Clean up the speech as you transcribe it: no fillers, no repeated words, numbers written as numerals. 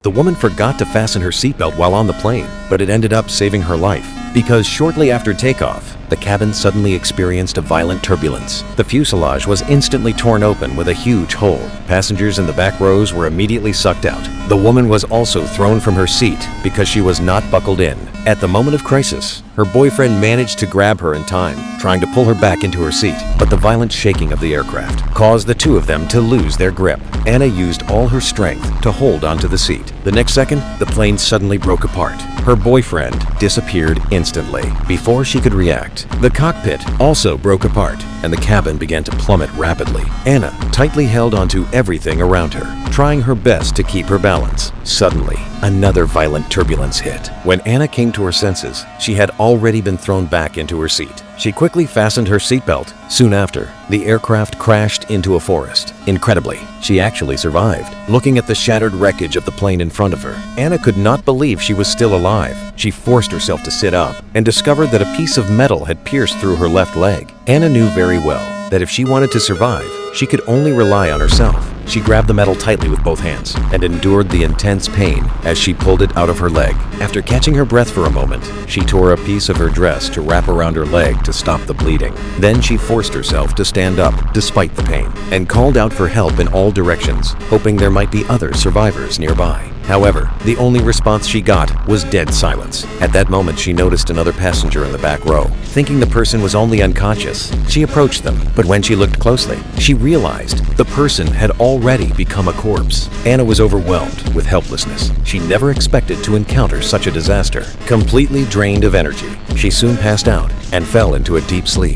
The woman forgot to fasten her seatbelt while on the plane, but it ended up saving her life. Because shortly after takeoff, the cabin suddenly experienced a violent turbulence. The fuselage was instantly torn open with a huge hole. Passengers in the back rows were immediately sucked out. The woman was also thrown from her seat because she was not buckled in. At the moment of crisis, her boyfriend managed to grab her in time, trying to pull her back into her seat, but the violent shaking of the aircraft caused the two of them to lose their grip. Anna used all her strength to hold onto the seat. The next second, the plane suddenly broke apart. Her boyfriend disappeared instantly before she could react. The cockpit also broke apart, and the cabin began to plummet rapidly. Anna tightly held onto everything around her, trying her best to keep her balance. Suddenly, another violent turbulence hit. When Anna came to her senses, she had already been thrown back into her seat. She quickly fastened her seatbelt. Soon after, the aircraft crashed into a forest. Incredibly, she actually survived. Looking at the shattered wreckage of the plane in front of her, Anna could not believe she was still alive. She forced herself to sit up and discovered that a piece of metal had pierced through her left leg. Anna knew very well that if she wanted to survive, she could only rely on herself. She grabbed the metal tightly with both hands and endured the intense pain as she pulled it out of her leg. After catching her breath for a moment, she tore a piece of her dress to wrap around her leg to stop the bleeding. Then she forced herself to stand up despite the pain and called out for help in all directions, hoping there might be other survivors nearby. However, the only response she got was dead silence. At that moment, she noticed another passenger in the back row. Thinking the person was only unconscious, she approached them, but when she looked closely, she realized the person had already become a corpse. Anna was overwhelmed with helplessness. She never expected to encounter such a disaster. Completely drained of energy, she soon passed out and fell into a deep sleep.